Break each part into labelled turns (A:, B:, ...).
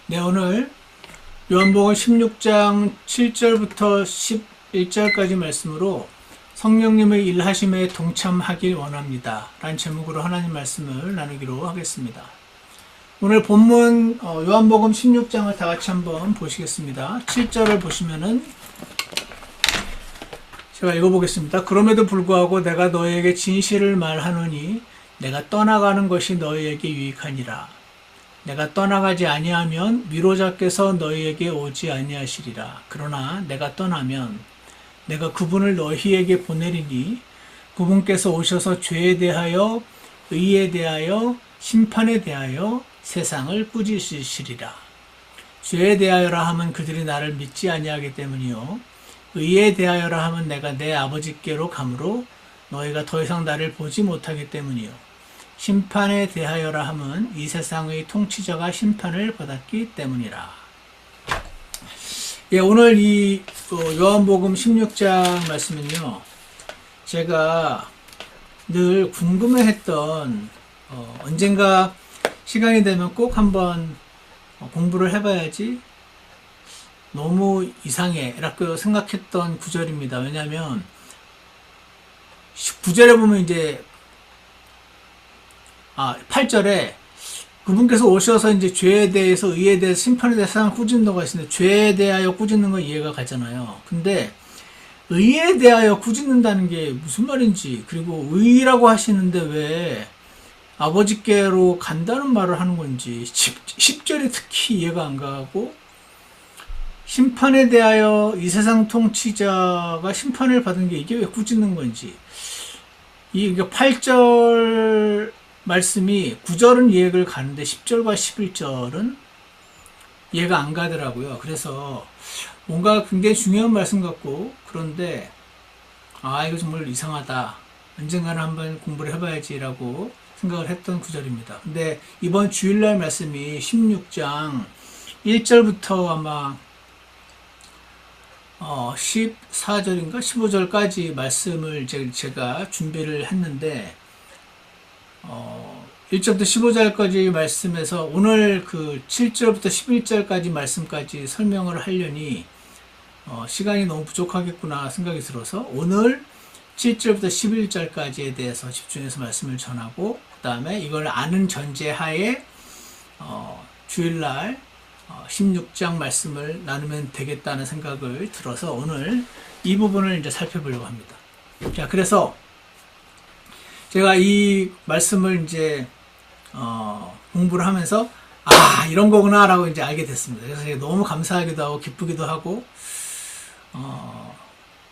A: 네, 오늘 요한복음 16장 7절부터 11절까지 말씀으로 성령님의 일하심에 동참하길 원합니다 라는 제목으로 하나님 말씀을 나누기로 하겠습니다. 오늘 본문 요한복음 16장을 다 같이 한번 보시겠습니다. 7절을 보시면은 제가 읽어보겠습니다. 그럼에도 불구하고 내가 너희에게 진실을 말하노니 내가 떠나가는 것이 너희에게 유익하니라. 내가 떠나가지 아니하면 위로자께서 너희에게 오지 아니하시리라. 그러나 내가 떠나면 내가 그분을 너희에게 보내리니 그분께서 오셔서 죄에 대하여 의에 대하여 심판에 대하여 세상을 꾸짖으시리라. 죄에 대하여라 하면 그들이 나를 믿지 아니하기 때문이요 의에 대하여라 하면 내가 내 아버지께로 가므로 너희가 더 이상 나를 보지 못하기 때문이요 심판에 대하여라 함은 이 세상의 통치자가 심판을 받았기 때문이라. 예, 오늘 이 요한복음 16장 말씀은요, 제가 늘 궁금해했던 언젠가 시간이 되면 꼭 한번 공부를 해봐야지 너무 이상해 라고 생각했던 구절입니다. 왜냐하면 9절에 보면 이제 8절에 그분께서 오셔서 이제 죄에 대해서 의에 대해서 심판에 대해서 세상을 꾸짖는다고 하시는데 죄에 대하여 꾸짖는 건 이해가 가잖아요. 근데 의에 대하여 꾸짖는다는 게 무슨 말인지, 그리고 의라고 하시는데 왜 아버지께로 간다는 말을 하는 건지 10절이 특히 이해가 안 가고, 심판에 대하여 이 세상 통치자가 심판을 받은 게 이게 왜 꾸짖는 건지, 이 8절 말씀이 9절은 이해가 가는데 10절과 11절은 이해가 안 가더라고요. 그래서 뭔가 굉장히 중요한 말씀 같고, 그런데 이거 정말 이상하다, 언젠가는 한번 공부를 해봐야지 라고 생각을 했던 구절입니다. 근데 이번 주일날 말씀이 16장 1절부터 아마 14절인가 15절까지 말씀을 제가 준비를 했는데 1절부터 15절까지 말씀에서 오늘 그 7절부터 11절까지 말씀까지 설명을 하려니 시간이 너무 부족하겠구나 생각이 들어서 오늘 7절부터 11절까지에 대해서 집중해서 말씀을 전하고, 그 다음에 이걸 아는 전제하에 주일날 16장 말씀을 나누면 되겠다는 생각을 들어서 오늘 이 부분을 이제 살펴보려고 합니다. 자, 그래서 제가 이 말씀을 이제 공부를 하면서 이런 거구나 라고 이제 알게 됐습니다. 그래서 너무 감사하기도 하고 기쁘기도 하고,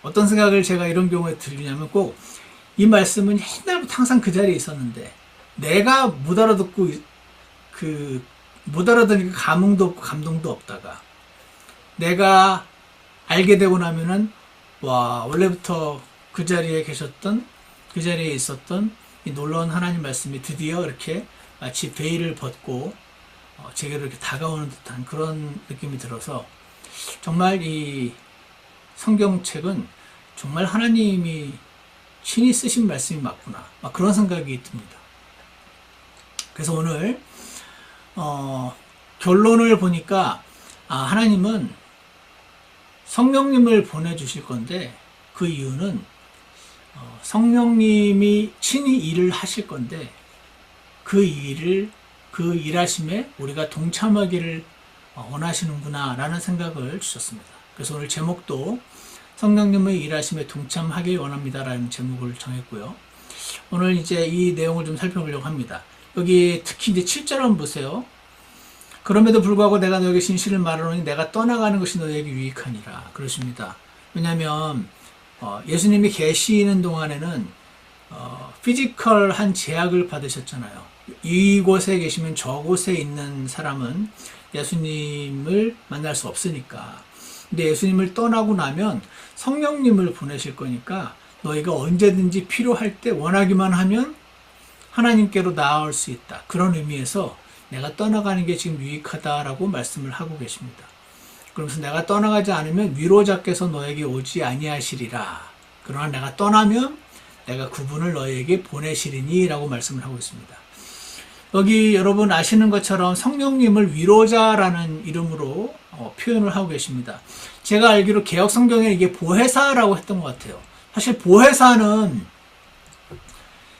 A: 어떤 생각을 제가 이런 경우에 들으냐면, 꼭 이 말씀은 옛날부터 항상 그 자리에 있었는데 내가 못 알아듣고 못 알아듣으니까 감흥도 없고 감동도 없다가 내가 알게 되고 나면은 원래부터 그 자리에 계셨던, 그 자리에 있었던 이 놀라운 하나님 말씀이 드디어 이렇게 마치 베일을 벗고 제게로 이렇게 다가오는 듯한 그런 느낌이 들어서, 정말 이 성경책은 정말 하나님이 친히 쓰신 말씀이 맞구나, 그런 생각이 듭니다. 그래서 오늘 결론을 보니까 하나님은 성령님을 보내주실 건데, 그 이유는 성령님이 친히 일을 하실 건데 그 일하심에 우리가 동참하기를 원하시는구나 라는 생각을 주셨습니다. 그래서 오늘 제목도 성령님의 일하심에 동참하길 원합니다 라는 제목을 정했고요. 오늘 이제 이 내용을 좀 살펴보려고 합니다. 여기 특히 이제 7절 한번 보세요. 그럼에도 불구하고 내가 너에게 진실을 말하노니 내가 떠나가는 것이 너에게 유익하니라 그러십니다. 왜냐하면 예수님이 계시는 동안에는 피지컬한 제약을 받으셨잖아요. 이곳에 계시면 저곳에 있는 사람은 예수님을 만날 수 없으니까. 근데 예수님을 떠나고 나면 성령님을 보내실 거니까 너희가 언제든지 필요할 때 원하기만 하면 하나님께로 나아올 수 있다. 그런 의미에서 내가 떠나가는 게 지금 유익하다라고 말씀을 하고 계십니다. 그러면서 내가 떠나가지 않으면 위로자께서 너에게 오지 아니하시리라. 그러나 내가 떠나면 내가 그분을 너에게 보내시리니 라고 말씀을 하고 있습니다. 여기 여러분 아시는 것처럼 성령님을 위로자라는 이름으로 표현을 하고 계십니다. 제가 알기로 개혁 성경에 이게 보혜사라고 했던 것 같아요. 사실 보혜사는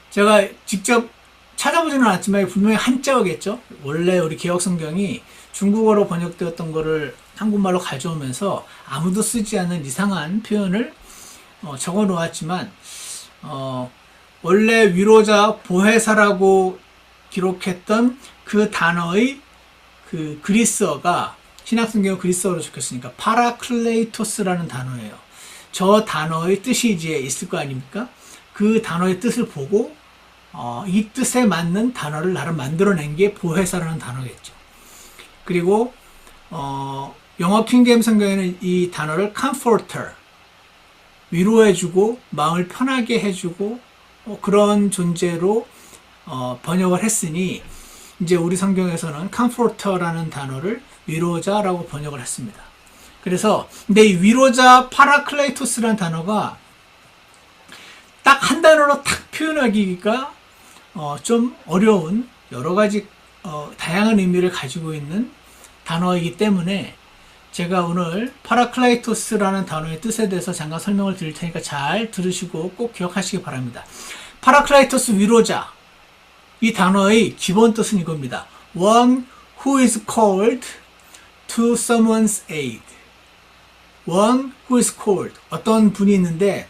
A: 제가 직접 찾아보지는 않았지만 분명히 한자어겠죠. 원래 우리 개혁 성경이 중국어로 번역되었던 거를 한국말로 가져오면서 아무도 쓰지 않는 이상한 표현을 적어 놓았지만 원래 위로자 보혜사라고 기록했던 그 단어의 그 그리스어가 신약성경 그리스어로 적혔으니까 파라클레이토스라는 단어예요. 저 단어의 뜻이 이제 있을 거 아닙니까? 그 단어의 뜻을 보고 이 뜻에 맞는 단어를 나름 만들어낸 게 보혜사라는 단어겠죠. 그리고 영어 킹제임스 성경에는 이 단어를 comforter, 위로해주고 마음을 편하게 해주고 그런 존재로 번역을 했으니 이제 우리 성경에서는 comforter라는 단어를 위로자라고 번역을 했습니다. 그래서 근데 이 위로자 파라클레이토스라는 단어가 딱 한 단어로 탁 표현하기가 좀 어려운 여러 가지 다양한 의미를 가지고 있는 단어이기 때문에 제가 오늘 파라클레이토스라는 단어의 뜻에 대해서 잠깐 설명을 드릴 테니까 잘 들으시고 꼭 기억하시기 바랍니다. 파라클레이토스 위로자, 이 단어의 기본 뜻은 이겁니다. One who is called to someone's aid. One who is called. 어떤 분이 있는데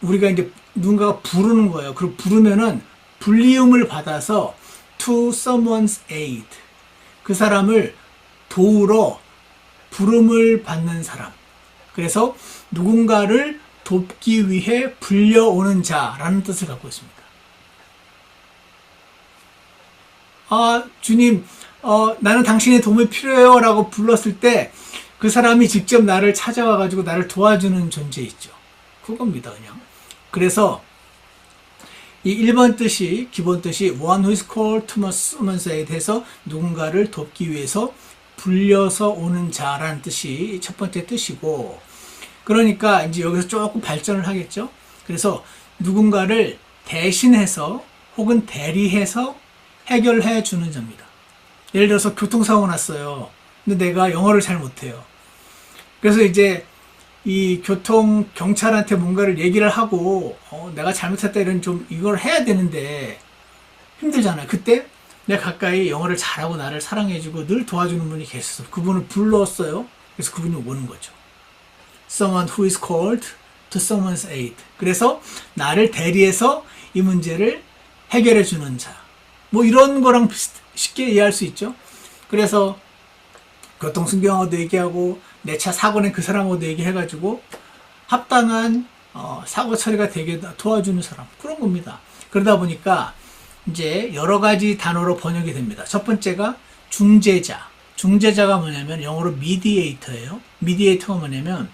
A: 우리가 이제 누군가가 부르는 거예요. 그리고 부르면은 불리움을 받아서 to someone's aid. 그 사람을 도우러 부름을 받는 사람. 그래서 누군가를 돕기 위해 불려오는 자라는 뜻을 갖고 있습니다. 주님, 나는 당신의 도움이 필요해요 라고 불렀을 때 그 사람이 직접 나를 찾아와가지고 나를 도와주는 존재 있죠. 그겁니다, 그냥. 그래서 이 1번 뜻이, 기본 뜻이 one who is called to someone's aid 해서 누군가를 돕기 위해서 불려서 오는 자라는 뜻이 첫 번째 뜻이고, 그러니까 이제 여기서 조금 발전을 하겠죠. 그래서 누군가를 대신해서 혹은 대리해서 해결해 주는 자입니다. 예를 들어서 교통사고 났어요. 근데 내가 영어를 잘 못해요. 그래서 이제 이 교통 경찰한테 뭔가를 얘기를 하고 내가 잘못했다 이런 좀 이걸 해야 되는데 힘들잖아요. 그때 내가 가까이 영어를 잘하고 나를 사랑해주고 늘 도와주는 분이 계셔서 그분을 불렀어요. 그래서 그분이 오는 거죠. Someone who is called to someone's aid. 그래서 나를 대리해서 이 문제를 해결해 주는 자. 뭐 이런 거랑 쉽게 이해할 수 있죠. 그래서 교통순경하고도 얘기하고 내 차 사고 낸 그 사람하고도 얘기해가지고 합당한 사고 처리가 되게 도와주는 사람, 그런 겁니다. 그러다 보니까 이제 여러 가지 단어로 번역이 됩니다. 첫 번째가 중재자. 중재자가 뭐냐면 영어로 mediator예요. mediator가 뭐냐면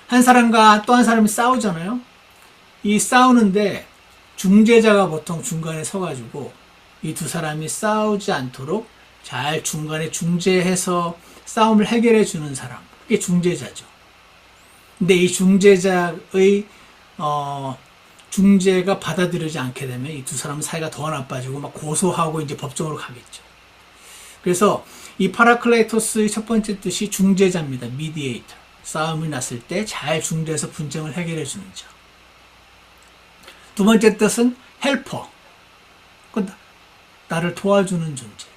A: 한 사람과 또 한 사람이 싸우잖아요. 이 싸우는데 중재자가 보통 중간에 서가지고 이 두 사람이 싸우지 않도록 잘 중간에 중재해서 싸움을 해결해 주는 사람, 그게 중재자죠. 근데 이 중재자의 중재가 받아들여지지 않게 되면 이 두 사람 사이가 더 나빠지고 막 고소하고 이제 법정으로 가겠죠. 그래서 이 파라클레이토스의 첫 번째 뜻이 중재자입니다. mediator. 싸움이 났을 때 잘 중재해서 분쟁을 해결해 주는 자. 두 번째 뜻은 helper. 나를 도와주는 존재.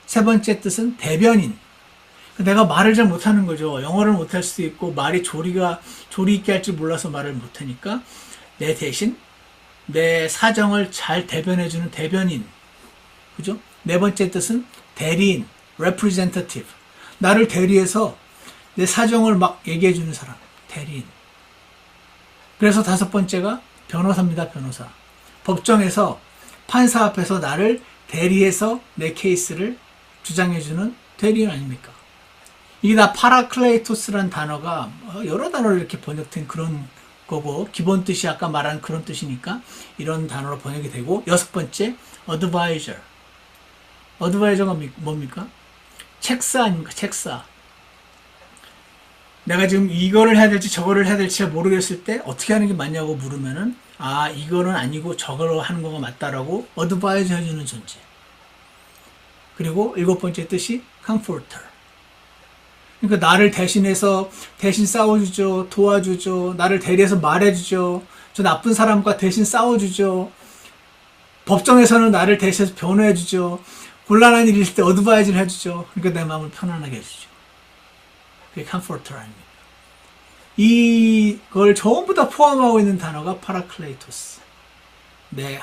A: 세 번째 뜻은 대변인. 내가 말을 잘 못하는 거죠. 영어를 못할 수도 있고 말이 조리 있게 할 줄 몰라서 말을 못하니까 내 대신 내 사정을 잘 대변해주는 대변인. 그죠? 네 번째 뜻은 대리인, representative. 나를 대리해서 내 사정을 막 얘기해주는 사람, 대리인. 그래서 다섯 번째가 변호사입니다, 변호사. 법정에서 판사 앞에서 나를 대리해서 내 케이스를 주장해주는 대리인 아닙니까? 이게 다 파라클레이토스라는 단어가 여러 단어로 이렇게 번역된 그런 거고, 기본 뜻이 아까 말한 그런 뜻이니까 이런 단어로 번역이 되고, 여섯 번째, advisor. advisor가 뭡니까? 책사 아닙니까? 책사. 내가 지금 이거를 해야 될지 저거를 해야 될지 모르겠을 때 어떻게 하는 게 맞냐고 물으면은 이거는 아니고 저거로 하는 거가 맞다라고 어드바이저 해주는 존재. 그리고 일곱 번째 뜻이 comforter. 그러니까 나를 대신 싸워주죠. 도와주죠. 나를 대리해서 말해주죠. 저 나쁜 사람과 대신 싸워주죠. 법정에서는 나를 대신해서 변호해주죠. 곤란한 일이 있을 때 어드바이즈를 해주죠. 그러니까 내 마음을 편안하게 해주죠. 그게 comforter 아닙니까? 이걸 전부 다 포함하고 있는 단어가 파라클레이토스. 네,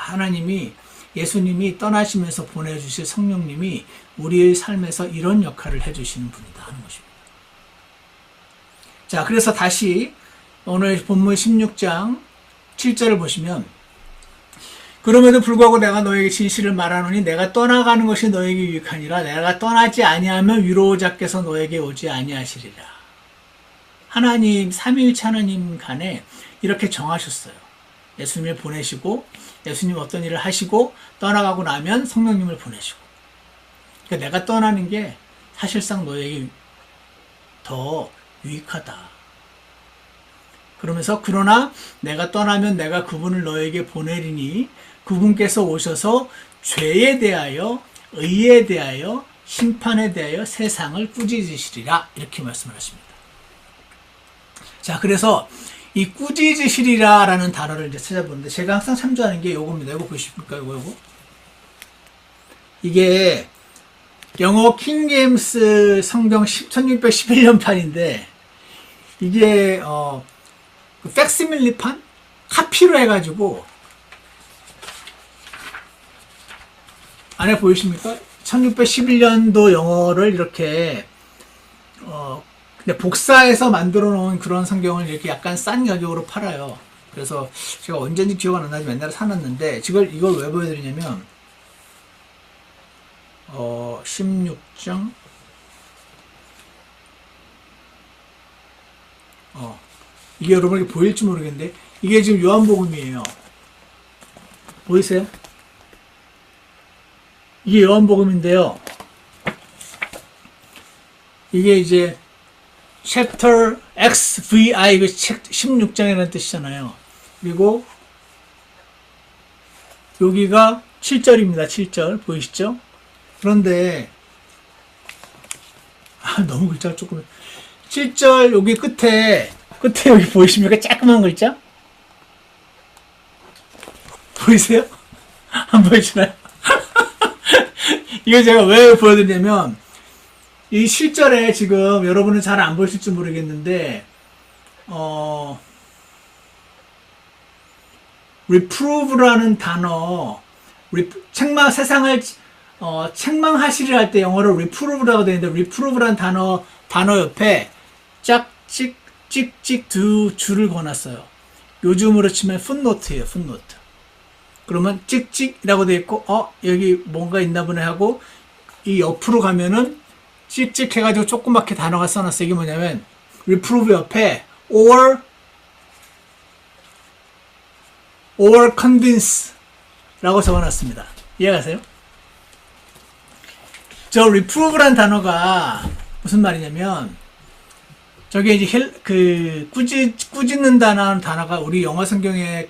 A: 예수님이 떠나시면서 보내주실 성령님이 우리의 삶에서 이런 역할을 해주시는 분이다 하는 것입니다. 자, 그래서 다시 오늘 본문 16장 7절을 보시면, 그럼에도 불구하고 내가 너에게 진실을 말하노니 내가 떠나가는 것이 너에게 유익하니라. 내가 떠나지 아니하면 위로자께서 너에게 오지 아니하시리라. 하나님, 삼위일체 하나님 간에 이렇게 정하셨어요. 예수님을 보내시고, 예수님 어떤 일을 하시고 떠나가고 나면 성령님을 보내시고. 그러니까 내가 떠나는 게 사실상 너에게 더 유익하다. 그러면서 그러나 내가 떠나면 내가 그분을 너에게 보내리니 그분께서 오셔서 죄에 대하여, 의에 대하여, 심판에 대하여 세상을 꾸짖으시리라. 이렇게 말씀을 하십니다. 자, 그래서 이 꾸짖으시리라 라는 단어를 이제 찾아보는데, 제가 항상 참조하는 게 요겁니다. 이거 보십니까? 요거. 이게 영어 킹제임스 성경 1611년판인데, 이게 팩시밀리판? 카피로 해가지고, 안에 보이십니까? 1611년도 영어를 이렇게 근데 복사해서 만들어 놓은 그런 성경을 이렇게 약간 싼 가격으로 팔아요. 그래서 제가 언제인지 기억은 안 나지만 옛날에 사놨는데, 이걸 왜 보여드리냐면 16장 이게 여러분에게 보일지 모르겠는데, 이게 지금 요한복음이에요. 보이세요? 이게 요한복음인데요. 이게 이제 chapter XVI, 이거 책 16장이라는 뜻이잖아요. 그리고 여기가 7절입니다. 7절 보이시죠? 그런데 너무 글자가 조금, 7절 여기 끝에 여기 보이십니까? 조그만 글자? 보이세요? 안 보이시나요? 이거 제가 왜 보여드리냐면, 이 실절에 지금 여러분은 잘 안 보실지 모르겠는데, reprove라는 단어, 세상을, 책망하시리라 할 때 영어로 reprove라고 되어 있는데, reprove라는 단어 옆에 찍찍 두 줄을 거놨어요. 요즘으로 치면 풋노트예요, 풋노트. 그러면 찍찍이라고 되어 있고, 여기 뭔가 있나 보네 하고, 이 옆으로 가면은, 찍찍 해가지고 조그맣게 단어가 써놨어요. 이게 뭐냐면, reprove 옆에, or convince 라고 적어놨습니다. 이해가세요? 저 reprove란 단어가 무슨 말이냐면, 저게 이제 꾸짖는다는 단어가 우리 영어 성경의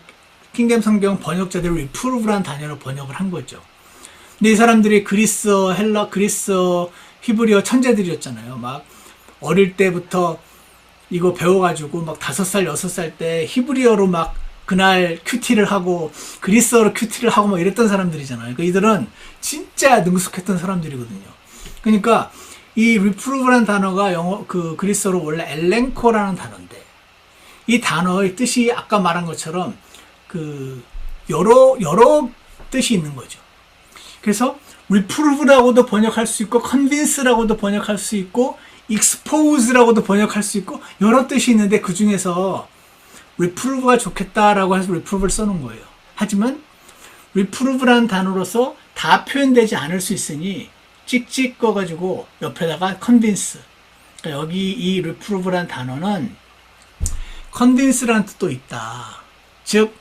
A: 킹덤 성경 번역자들이 reprove란 단어로 번역을 한 거죠. 근데 이 사람들이 그리스어, 히브리어 천재들이었잖아요. 막 어릴 때부터 이거 배워가지고 막 5살, 6살 때 히브리어로 막 그날 큐티를 하고 그리스어로 큐티를 하고 막 이랬던 사람들이잖아요. 그러니까 이들은 진짜 능숙했던 사람들이거든요. 그러니까 이 reprove라는 단어가 그리스어로 원래 엘렌코라는 단어인데, 이 단어의 뜻이 아까 말한 것처럼 여러 뜻이 있는 거죠. 그래서 reprove라고도 번역할 수 있고, convince라고도 번역할 수 있고, expose라고도 번역할 수 있고, 여러 뜻이 있는데 그 중에서 reprove가 좋겠다라고 해서 reprove를 써놓은 거예요. 하지만 reprove라는 단어로서 다 표현되지 않을 수 있으니 찍찍 꺼가지고 옆에다가 convince. 그러니까 여기 이 reprove라는 단어는 convince라는 뜻도 있다. 즉,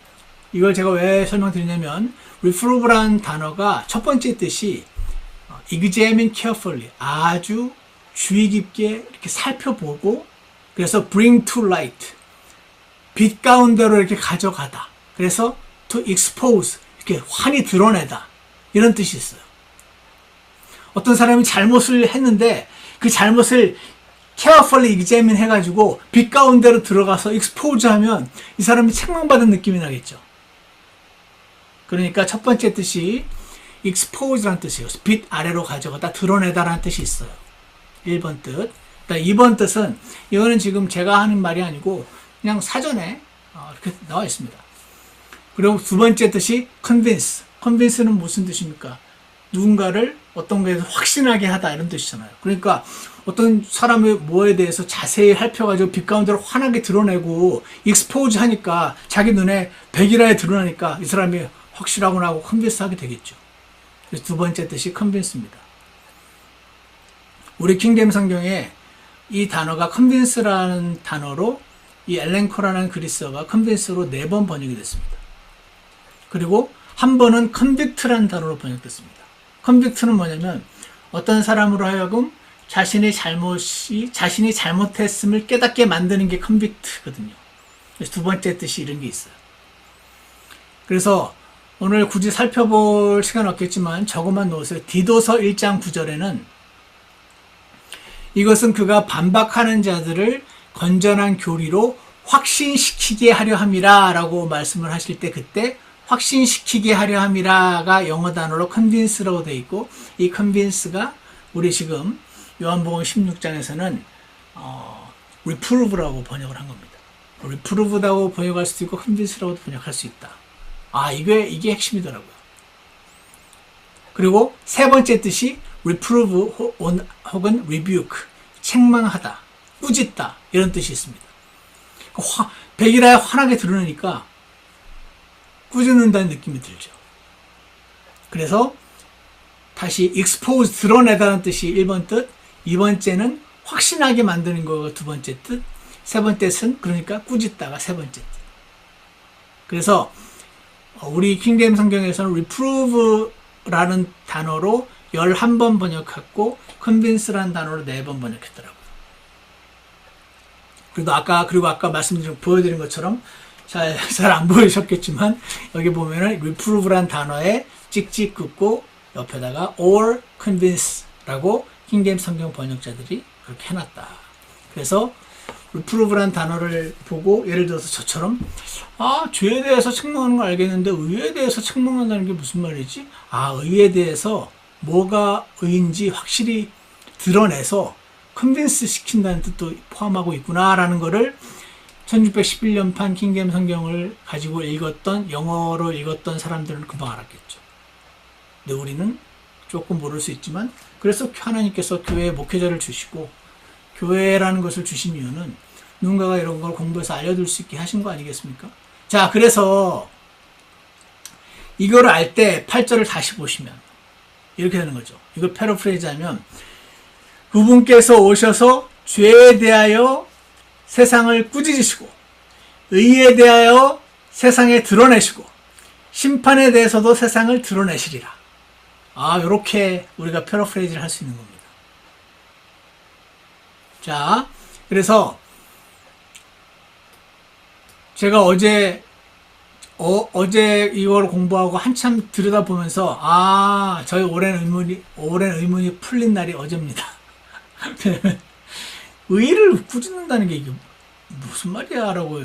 A: 이걸 제가 왜 설명드리냐면, reprove라는 단어가 첫 번째 뜻이 examine carefully, 아주 주의 깊게 이렇게 살펴보고, 그래서 bring to light, 빛 가운데로 이렇게 가져가다. 그래서 to expose, 이렇게 환히 드러내다, 이런 뜻이 있어요. 어떤 사람이 잘못을 했는데 그 잘못을 carefully examine 해가지고 빛 가운데로 들어가서 expose 하면 이 사람이 책망받은 느낌이 나겠죠. 그러니까 첫 번째 뜻이 expose라는 뜻이에요. 빛 아래로 가져가다 드러내다라는 뜻이 있어요. 1번 뜻. 2번 뜻은 이거는 지금 제가 하는 말이 아니고 그냥 사전에 이렇게 나와 있습니다. 그리고 두 번째 뜻이 convince. convince는 무슨 뜻입니까? 누군가를 어떤 거에서 확신하게 하다 이런 뜻이잖아요. 그러니까 어떤 사람의 뭐에 대해서 자세히 살펴가지고 빛 가운데로 환하게 드러내고 expose 하니까 자기 눈에 백일하에 드러나니까 이 사람이 확실하구나 하고 convince 하게 되겠죠. 그래서 두 번째 뜻이 convince입니다. 우리 킹제임스 성경에 이 단어가 convince라는 단어로 이 엘렌코라는 그리스어가 convince로 4번 번역이 됐습니다. 그리고 한 번은 convict라는 단어로 번역됐습니다. convict는 뭐냐면 어떤 사람으로 하여금 자신이 잘못했음을 깨닫게 만드는 게 convict거든요. 그래서 두 번째 뜻이 이런 게 있어요. 그래서 오늘 굳이 살펴볼 시간 없겠지만 저것만 놓으세요. 디도서 1장 9절에는 이것은 그가 반박하는 자들을 건전한 교리로 확신시키게 하려 함이라 라고 말씀을 하실 때 그때 확신시키게 하려 함이라가 영어 단어로 convince라고 되어 있고 이 convince가 우리 지금 요한복음 16장에서는 reprove라고 번역을 한 겁니다. reprove라고 번역할 수도 있고 convince라고도 번역할 수 있다. 이게 핵심이더라고요. 그리고 세 번째 뜻이 reprove 혹은 rebuke, 책망하다, 꾸짖다 이런 뜻이 있습니다. 백일하에 환하게 드러내니까 꾸짖는다는 느낌이 들죠. 그래서 다시 expose, 드러내다는 뜻이 1번 뜻, 2번째는 확신하게 만드는 거가 두 번째 뜻, 세 번째 뜻은 그러니까 꾸짖다가 세 번째 뜻. 그래서 우리 킹제임스 성경에서는 reprove라는 단어로 11번 번역했고 convince라는 단어로 4번 번역했더라고요. 그리고 아까 보여드린 것처럼 잘 안 보이셨겠지만 여기 보면은 reprove라는 단어에 찍찍 긋고 옆에다가 or convince라고 킹제임스 성경 번역자들이 그렇게 해놨다. 그래서 reprove라는 단어를 보고 예를 들어서 저처럼 죄에 대해서 책망하는 거 알겠는데 의에 대해서 책망한다는 게 무슨 말이지? 의에 대해서 뭐가 의인지 확실히 드러내서 컨빈스 시킨다는 뜻도 포함하고 있구나라는 거를 1611년판 킹제임스 성경을 가지고 영어로 읽었던 사람들은 금방 알았겠죠. 근데 우리는 조금 모를 수 있지만 그래서 하나님께서 교회에 목회자를 주시고 교회라는 것을 주신 이유는 누군가가 이런 걸 공부해서 알려줄 수 있게 하신 거 아니겠습니까? 자, 그래서 이거를 알 때 8절을 다시 보시면 이렇게 되는 거죠. 이걸 패러프레이즈 하면 그분께서 오셔서 죄에 대하여 세상을 꾸짖으시고 의에 대하여 세상에 드러내시고 심판에 대해서도 세상을 드러내시리라. 이렇게 우리가 패러프레이즈를 할 수 있는 겁니다. 자, 그래서 제가 어제 이걸 공부하고 한참 들여다보면서 저희 오랜 의문이 풀린 날이 어제입니다. 의의를 꾸짖는다는 게 이게 무슨 말이야 라고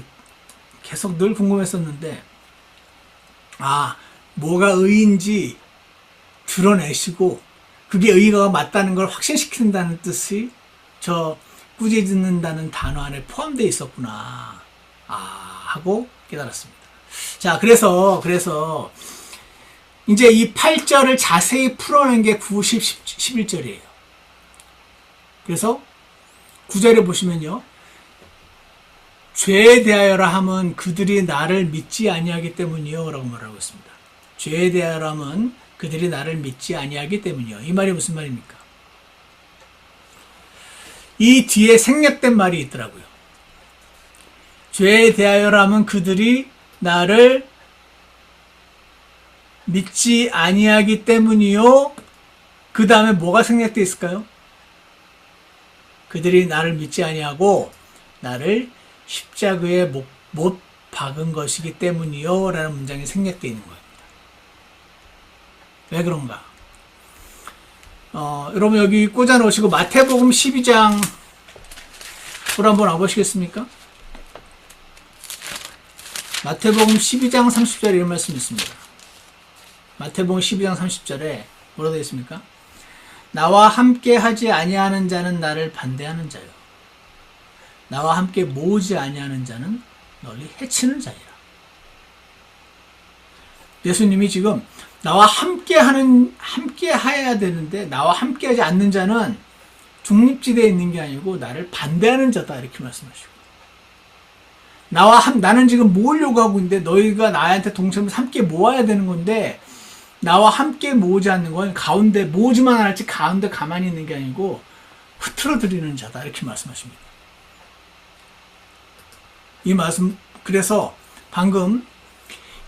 A: 계속 늘 궁금했었는데 뭐가 의인지 드러내시고 그게 의의가 맞다는 걸 확신시킨다는 뜻이 저 꾸짖는다는 단어 안에 포함되어 있었구나 하고 깨달았습니다. 자, 그래서 이제 이 8절을 자세히 풀어낸 게 9, 10, 11절이에요. 그래서 9절에 보시면요. 죄에 대하여라 함은 그들이 나를 믿지 아니하기 때문이요 라고 말하고 있습니다. 죄에 대하여라 함은 그들이 나를 믿지 아니하기 때문이요. 이 말이 무슨 말입니까? 이 뒤에 생략된 말이 있더라고요. 죄에 대하여라 함은 그들이 나를 믿지 아니하기 때문이요. 그 다음에 뭐가 생략되어 있을까요? 그들이 나를 믿지 아니하고 나를 십자가에 못 박은 것이기 때문이요 라는 문장이 생략되어 있는 겁니다. 왜 그런가? 여러분 여기 꽂아 놓으시고 마태복음 12장 보러 한번 와보시겠습니까? 마태복음 12장 30절에 이런 말씀이 있습니다. 마태복음 12장 30절에 뭐라 되어 있습니까? 나와 함께 하지 아니하는 자는 나를 반대하는 자요. 나와 함께 모으지 아니하는 자는 널리 해치는 자이라. 예수님이 지금 나와 함께 해야 되는데 나와 함께 하지 않는 자는 중립지대에 있는 게 아니고 나를 반대하는 자다 이렇게 말씀하시고, 나는 지금 모으려고 하고 있는데 너희가 나한테 동참해서 함께 모아야 되는 건데 나와 함께 모으지 않는 건 가운데 모으지만 할지 가운데 가만히 있는 게 아니고 흐트러뜨리는 자다 이렇게 말씀하십니다. 이 말씀, 그래서 방금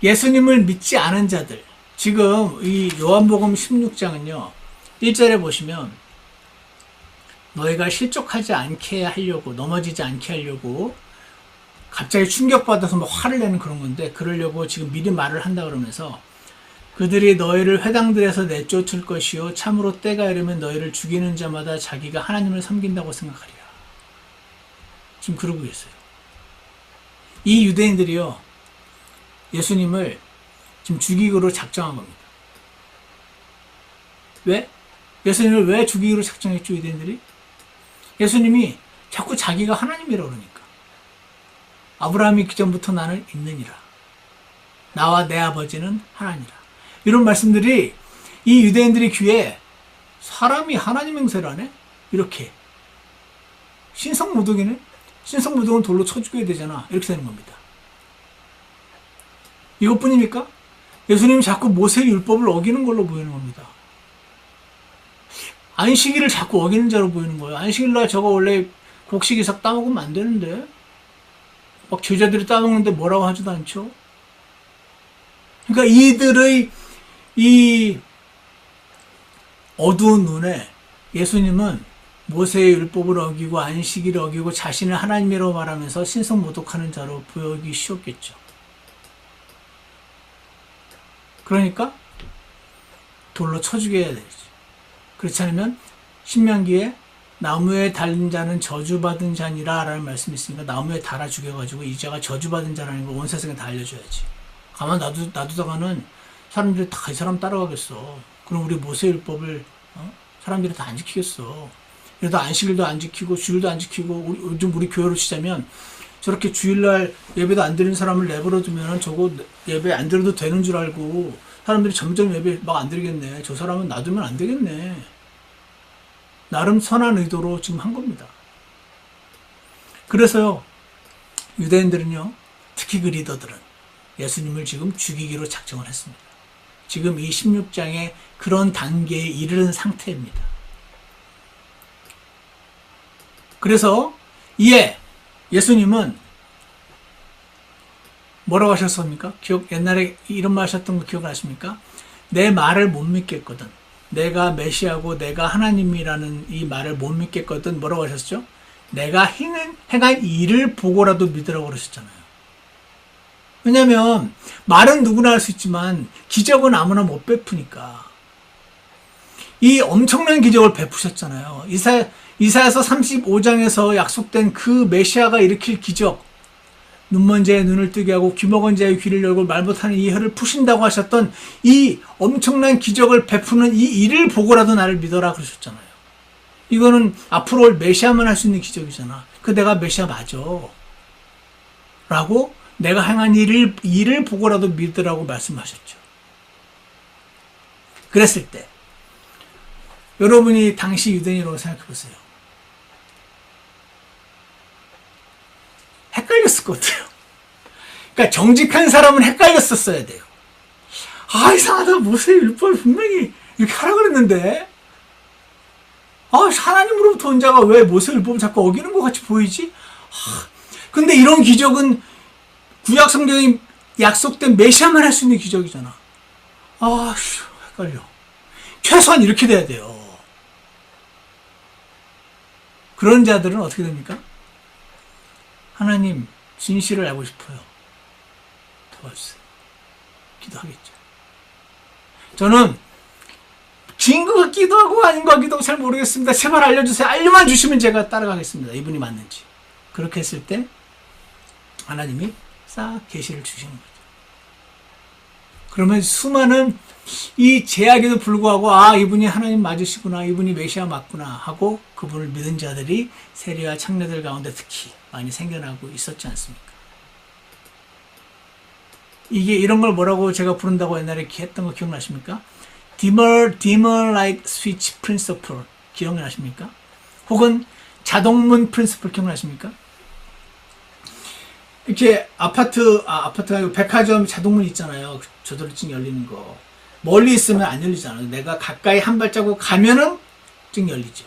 A: 예수님을 믿지 않은 자들, 지금 이 요한복음 16장은요 1절에 보시면 너희가 실족하지 않게 하려고, 넘어지지 않게 하려고 갑자기 충격받아서 막 화를 내는 그런 건데, 그러려고 지금 미리 말을 한다 그러면서 그들이 너희를 회당들에서 내쫓을 것이요 참으로 때가 이르면 너희를 죽이는 자마다 자기가 하나님을 섬긴다고 생각하리라. 지금 그러고 있어요. 이 유대인들이요 예수님을 지금 죽이기로 작정한 겁니다. 왜? 예수님을 왜 죽이기로 작정했죠, 유대인들이? 예수님이 자꾸 자기가 하나님이라고 그러니까. 아브라함이 그 전부터 나는 있느니라. 나와 내 아버지는 하나니라. 이런 말씀들이 이 유대인들의 귀에 사람이 하나님 행세를 하네? 이렇게. 신성모독이네? 신성모독은 돌로 쳐 죽여야 되잖아. 이렇게 되는 겁니다. 이것뿐입니까? 예수님이 자꾸 모세의 율법을 어기는 걸로 보이는 겁니다. 안식일을 자꾸 어기는 자로 보이는 거예요. 안식일날 저거 원래 곡식이삭 따먹으면 안 되는데 막 제자들이 따먹는데 뭐라고 하지도 않죠. 그러니까 이들의 이 어두운 눈에 예수님은 모세의 율법을 어기고 안식일을 어기고 자신을 하나님이라고 말하면서 신성모독하는 자로 보이기 쉬웠겠죠. 그러니까 돌로 쳐 죽여야 되지. 그렇지 않으면 신명기에 나무에 달린 자는 저주받은 자니라 라는 말씀이 있으니까 나무에 달아 죽여가지고 이 자가 저주받은 자라는 걸 온 세상에 다 알려줘야지. 가만 놔두다가는 사람들이 다 이 사람 따라가겠어. 그럼 우리 모세율법을 사람들이 다 안 지키겠어. 그래도 안식일도 안 지키고 주일도 안 지키고 요즘 우리 교회로 치자면 저렇게 주일날 예배도 안 드리는 사람을 내버려 두면 저거 예배 안 드려도 되는 줄 알고 사람들이 점점 예배 막 안 드리겠네. 저 사람은 놔두면 안 되겠네. 나름 선한 의도로 지금 한 겁니다. 그래서요 유대인들은요, 특히 그 리더들은 예수님을 지금 죽이기로 작정을 했습니다. 지금 이 16장에 그런 단계에 이르는 상태입니다. 그래서 이에 예수님은 뭐라고 하셨습니까? 옛날에 이런 말 하셨던 거 기억나십니까? 내 말을 못 믿겠거든. 내가 메시아고 내가 하나님이라는 이 말을 못 믿겠거든. 뭐라고 하셨죠? 내가 행한 일을 보고라도 믿으라고 그러셨잖아요. 왜냐하면 말은 누구나 할 수 있지만 기적은 아무나 못 베푸니까. 이 엄청난 기적을 베푸셨잖아요. 이사야서 35장에서 약속된 그 메시아가 일으킬 기적, 눈먼 자의 눈을 뜨게 하고 귀 먹은 자의 귀를 열고 말 못하는 이 혀를 푸신다고 하셨던 이 엄청난 기적을 베푸는 이 일을 보고라도 나를 믿어라 그러셨잖아요. 이거는 앞으로 올 메시아만 할 수 있는 기적이잖아. 내가 메시아 맞아 라고 내가 행한 일을 보고라도 믿으라고 말씀하셨죠. 그랬을 때 여러분이 당시 유대인이라고 생각해 보세요. 헷갈렸을 것 같아요. 그러니까 정직한 사람은 헷갈렸었어야 돼요. 아, 이상하다. 모세의 율법을 분명히 이렇게 하라고 그랬는데 하나님으로부터 온 자가 왜 모세의 율법을 자꾸 어기는 것 같이 보이지? 근데 이런 기적은 구약 성경이 약속된 메시아만 할 수 있는 기적이잖아. 헷갈려. 최소한 이렇게 돼야 돼요. 그런 자들은 어떻게 됩니까? 하나님, 진실을 알고 싶어요. 도와주세요. 기도하겠죠. 저는 것 같기도 하고 아닌 것 같기도 하고 잘 모르겠습니다. 제발 알려주세요. 알려만 주시면 제가 따라가겠습니다. 이분이 맞는지. 그렇게 했을 때 하나님이 싹 계시를 주시는 거죠. 그러면 수많은 이 제약에도 불구하고 이분이 하나님 맞으시구나, 이분이 메시아 맞구나 하고 그분을 믿은 자들이 세리와 창녀들 가운데 특히 많이 생겨나고 있었지 않습니까? 이게 이런 걸 뭐라고 제가 부른다고 옛날에 했던 거 기억나십니까? Demon like switch principle 기억나십니까? 혹은 자동문 프린시플 기억나십니까? 이렇게 아파트가 아니고 백화점 자동문 있잖아요. 저절로 열리는 거. 멀리 있으면 안 열리잖아요. 내가 가까이 한 발자국 가면은 쭉 열리죠.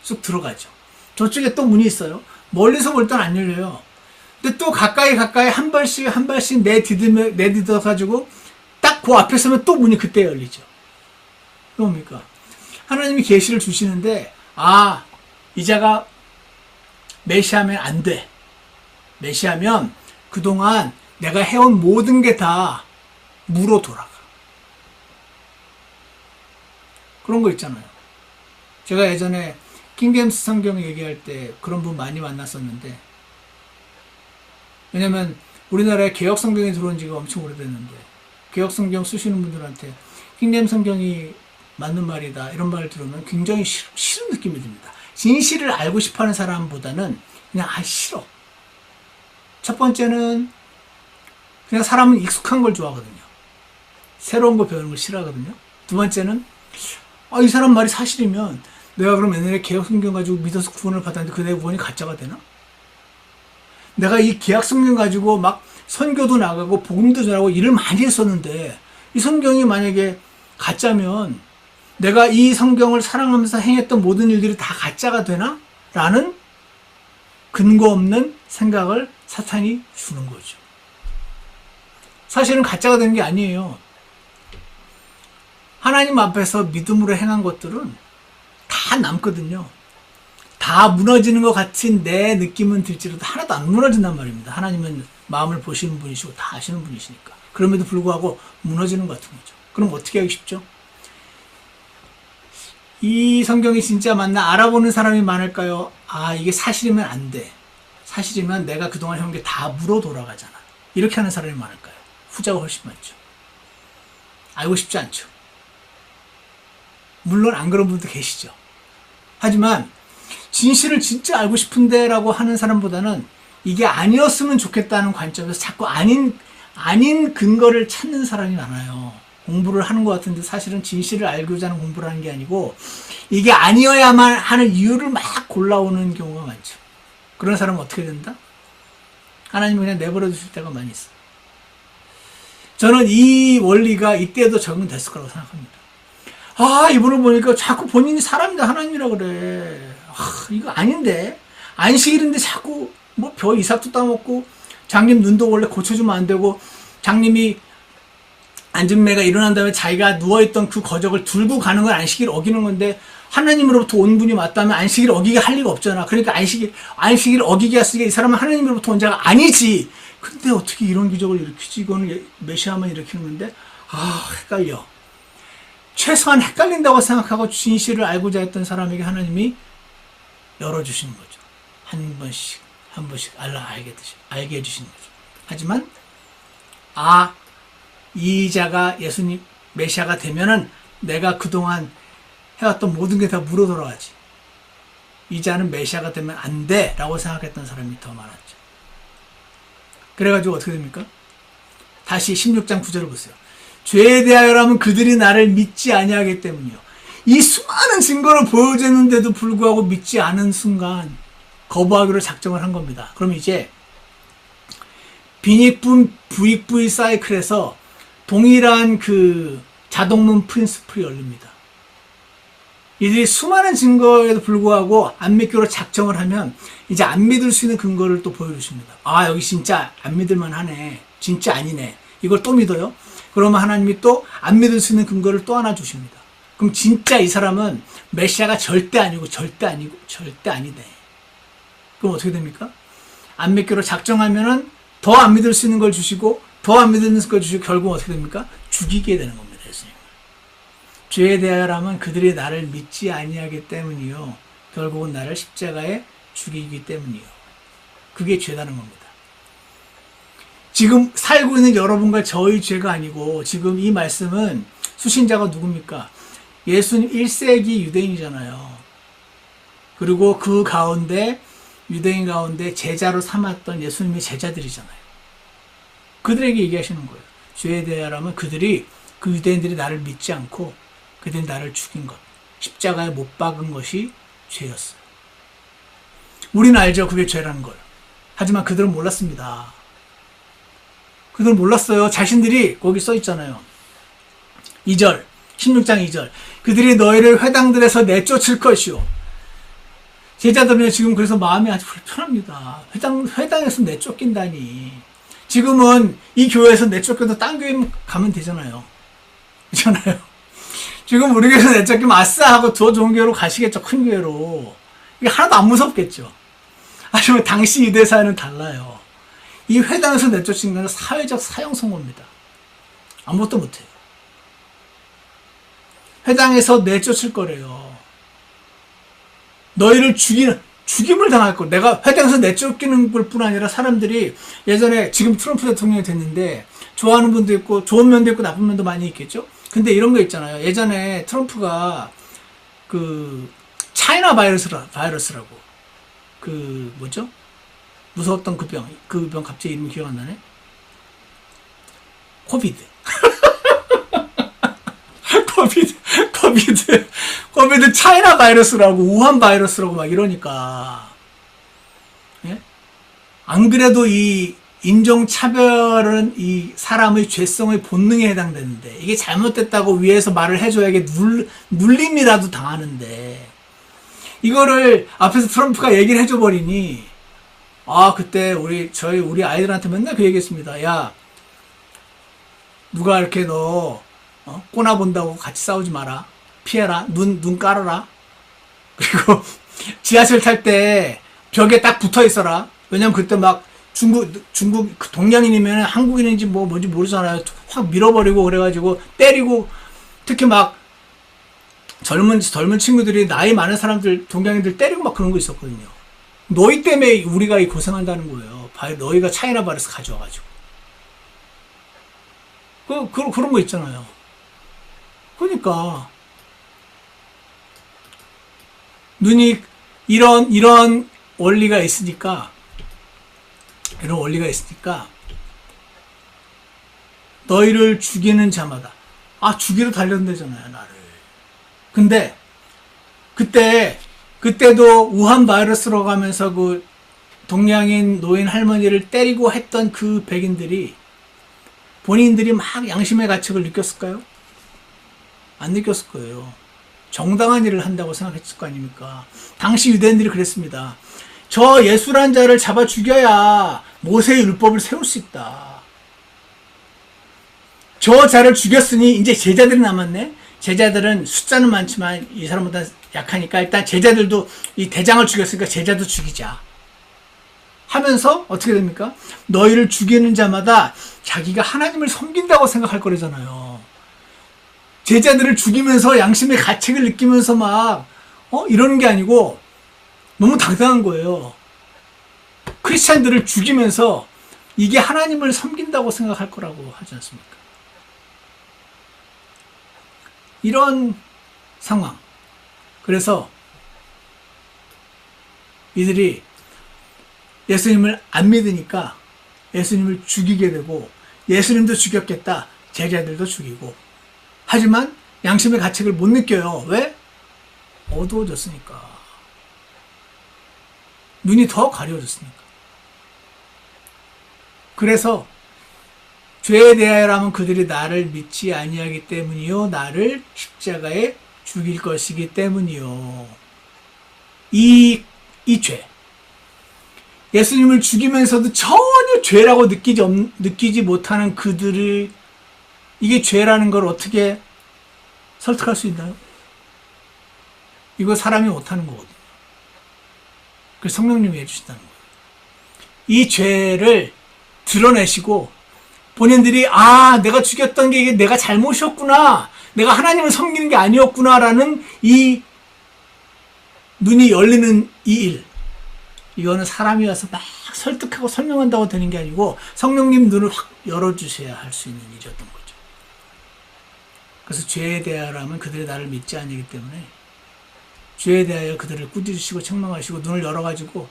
A: 쑥 들어가죠. 저쪽에 또 문이 있어요. 멀리서 볼 땐 안 열려요. 근데 또 가까이 한 발씩 내딛어가지고 딱 그 앞에 서면 또 문이 그때 열리죠. 그럽니까? 하나님이 계시를 주시는데 이자가 메시아면 안 돼. 메시아면 그동안 내가 해온 모든 게 다 무로 돌아가. 그런 거 있잖아요. 제가 예전에 킹제임스 성경 얘기할 때 그런 분 많이 만났었는데, 왜냐면 우리나라에 개혁 성경이 들어온 지가 엄청 오래됐는데 개혁 성경 쓰시는 분들한테 킹제임스 성경이 맞는 말이다 이런 말을 들으면 굉장히 싫은 느낌이 듭니다. 진실을 알고 싶어하는 사람보다는 그냥 싫어. 첫 번째는 그냥 사람은 익숙한 걸 좋아하거든요. 새로운 거 배우는 걸 싫어하거든요. 두 번째는 이 사람 말이 사실이면 내가 그럼 옛날에 개혁 성경 가지고 믿어서 구원을 받았는데 그 내 구원이 가짜가 되나? 내가 이 개혁 성경 가지고 막 선교도 나가고 복음도 전하고 일을 많이 했었는데 이 성경이 만약에 가짜면 내가 이 성경을 사랑하면서 행했던 모든 일들이 다 가짜가 되나? 라는 근거 없는 생각을 사탄이 주는 거죠. 사실은 가짜가 되는 게 아니에요. 하나님 앞에서 믿음으로 행한 것들은 다 남거든요. 다 무너지는 것 같은 내 느낌은 들지라도 하나도 안 무너진단 말입니다. 하나님은 마음을 보시는 분이시고 다 아시는 분이시니까. 그럼에도 불구하고 무너지는 것 같은 거죠. 그럼 어떻게 하기 쉽죠? 이 성경이 진짜 맞나 알아보는 사람이 많을까요? 이게 사실이면 안 돼. 사실이면 내가 그동안 해온 게 다 무로 돌아가잖아. 이렇게 하는 사람이 많을까요? 후자가 훨씬 많죠. 알고 싶지 않죠. 물론 안 그런 분도 계시죠. 하지만 진실을 진짜 알고 싶은데 라고 하는 사람보다는 이게 아니었으면 좋겠다는 관점에서 자꾸 아닌 근거를 찾는 사람이 많아요. 공부를 하는 것 같은데 사실은 진실을 알고자 하는 공부를 하는 게 아니고 이게 아니어야만 하는 이유를 막 골라오는 경우가 많죠. 그런 사람은 어떻게 된다? 하나님이 그냥 내버려 두실 때가 많이 있어요. 저는 이 원리가 이때도 적용됐을 거라고 생각합니다. 이분을 보니까 자꾸 본인이 사람이다 하나님이라 그래. 이거 아닌데. 안식일인데 자꾸 벼 이삭도 따먹고 장님 눈도 원래 고쳐주면 안 되고 장님이 안전매가 일어난 다음에 자기가 누워있던 그 거적을 들고 가는 건 안식일 어기는 건데 하나님으로부터 온 분이 맞다면 안식일 어기게 할 리가 없잖아. 그러니까 안식일 어기게 했으니까 이 사람은 하나님으로부터 온 자가 아니지. 근데 어떻게 이런 기적을 일으키지? 이거는 메시아만 일으키는 건데 헷갈려. 최소한 헷갈린다고 생각하고 진실을 알고자 했던 사람에게 하나님이 열어주시는 거죠. 한 번씩 알게 해주시는 거죠. 하지만 이 자가 예수님 메시아가 되면은 내가 그동안 해왔던 모든 게 다 무로 돌아가지. 이 자는 메시아가 되면 안 돼 라고 생각했던 사람이 더 많았죠. 그래가지고 어떻게 됩니까? 다시 16장 9절을 보세요. 죄에 대하여라면 그들이 나를 믿지 아니하기 때문이요. 이 수많은 증거를 보여줬는데도 불구하고 믿지 않은 순간 거부하기로 작정을 한 겁니다. 그럼 이제 빈익분 부익부의 사이클에서 동일한 그 자동문 프린시플이 열립니다. 이들이 수많은 증거에도 불구하고 안 믿기로 작정을 하면 이제 안 믿을 수 있는 근거를 또 보여주십니다. 여기 진짜 안 믿을만 하네. 진짜 아니네. 이걸 또 믿어요? 그러면 하나님이 또 안 믿을 수 있는 근거를 또 하나 주십니다. 그럼 진짜 이 사람은 메시아가 절대 아니네. 그럼 어떻게 됩니까? 안 믿기로 작정하면은 더 안 믿을 수 있는 걸 주시고 더 안 믿을 걸 주시고 결국 어떻게 됩니까? 죽이게 되는 겁니다. 예수님. 죄에 대하여라면 그들이 나를 믿지 아니하기 때문이요 결국은 나를 십자가에 죽이기 때문이요. 그게 죄라는 겁니다. 지금 살고 있는 여러분과 저의 죄가 아니고 지금 이 말씀은 수신자가 누굽니까? 예수님 1세기 유대인이잖아요. 그리고 그 가운데 유대인 가운데 제자로 삼았던 예수님의 제자들이잖아요. 그들에게 얘기하시는 거예요. 죄에 대하여라면 그들이 그 유대인들이 나를 믿지 않고 그들이 나를 죽인 것, 십자가에 못 박은 것이 죄였어요. 우리는 알죠. 그게 죄라는 걸. 하지만 그들은 몰랐습니다. 그들은 몰랐어요. 자신들이 거기 써 있잖아요. 2절, 16장 2절. 그들이 너희를 회당들에서 내쫓을 것이요. 제자들은 지금 그래서 마음이 아주 불편합니다. 회당에서 내쫓긴다니. 지금은 이 교회에서 내쫓겨도 딴 교회 가면 되잖아요. 그렇잖아요. 지금 우리 교회에서 내쫓기면 아싸 하고 더 좋은 교회로 가시겠죠. 큰 교회로. 이게 하나도 안 무섭겠죠. 하지만 당시 유대사회는 달라요. 이 회당에서 내쫓은 것은 사회적 사형선고입니다. 아무것도 못해요. 회당에서 내쫓을 거래요. 너희를 죽임을 당할 거. 내가 회당에서 내쫓기는 것뿐 아니라 사람들이 예전에 지금 트럼프 대통령이 됐는데 좋아하는 분도 있고 좋은 면도 있고 나쁜 면도 많이 있겠죠. 근데 이런 거 있잖아요. 예전에 트럼프가 그 차이나 바이러스라고 그 뭐죠? 무서웠던 그 병 갑자기 이름이 기억 안 나네. 코비드 차이나 바이러스라고 우한 바이러스라고 막 이러니까 예? 안 그래도 이 인종차별은 이 사람의 죄성의 본능에 해당되는데 이게 잘못됐다고 위에서 말을 해줘야 이게 눌림이라도 당하는데 이거를 앞에서 트럼프가 얘기를 해줘 버리니 그때 우리 아이들한테 맨날 그 얘기했습니다. 야, 누가 이렇게 너 꼬나 본다고 같이 싸우지 마라. 피해라. 눈 깔아라. 그리고 지하철 탈 때 벽에 딱 붙어 있어라. 왜냐면 그때 막 중국 동양인이면 한국인인지 뭔지 모르잖아요. 확 밀어버리고 그래가지고 때리고 특히 막 젊은 친구들이 나이 많은 사람들 동양인들 때리고 막 그런 거 있었거든요. 너희 때문에 우리가 고생한다는 거예요. 너희가 차이나 바이러스 가져와가지고. 그런 거 있잖아요. 그러니까 눈이 이런 원리가 있으니까 너희를 죽이는 자마다 죽이러 달렸대잖아요, 나를. 근데 그때도 우한 바이러스로 가면서 그 동양인 노인 할머니를 때리고 했던 그 백인들이 본인들이 막 양심의 가책을 느꼈을까요? 안 느꼈을 거예요. 정당한 일을 한다고 생각했을 거 아닙니까? 당시 유대인들이 그랬습니다. 저 예수란 자를 잡아 죽여야 모세의 율법을 세울 수 있다. 저 자를 죽였으니 이제 제자들이 남았네. 제자들은 숫자는 많지만 이 사람보다 약하니까 일단 제자들도 이 대장을 죽였으니까 제자도 죽이자 하면서 어떻게 됩니까? 너희를 죽이는 자마다 자기가 하나님을 섬긴다고 생각할 거라잖아요. 제자들을 죽이면서 양심의 가책을 느끼면서 막 이러는 게 아니고 너무 당당한 거예요. 크리스찬들을 죽이면서 이게 하나님을 섬긴다고 생각할 거라고 하지 않습니까? 이런 상황. 그래서 이들이 예수님을 안 믿으니까 예수님을 죽이게 되고 예수님도 죽였겠다. 제자들도 죽이고. 하지만 양심의 가책을 못 느껴요. 왜? 어두워졌으니까. 눈이 더 가려워졌으니까. 그래서 죄에 대하여라면 그들이 나를 믿지 아니하기 때문이요 나를 십자가에 죽일 것이기 때문이요. 이 죄. 예수님을 죽이면서도 전혀 죄라고 느끼지 못하는 그들을 이게 죄라는 걸 어떻게 설득할 수 있나요? 이거 사람이 못하는 거거든요. 그래서 성령님이 해주신다는 거예요. 이 죄를 드러내시고 본인들이 내가 죽였던 게 이게 내가 잘못이었구나. 내가 하나님을 섬기는 게 아니었구나라는 이 눈이 열리는 이 일. 이거는 사람이 와서 막 설득하고 설명한다고 되는 게 아니고 성령님 눈을 확 열어주셔야 할 수 있는 일이었던 거죠. 그래서 죄에 대하여라면 그들이 나를 믿지 아니기 때문에 죄에 대하여 그들을 꾸짖으시고 책망하시고 눈을 열어가지고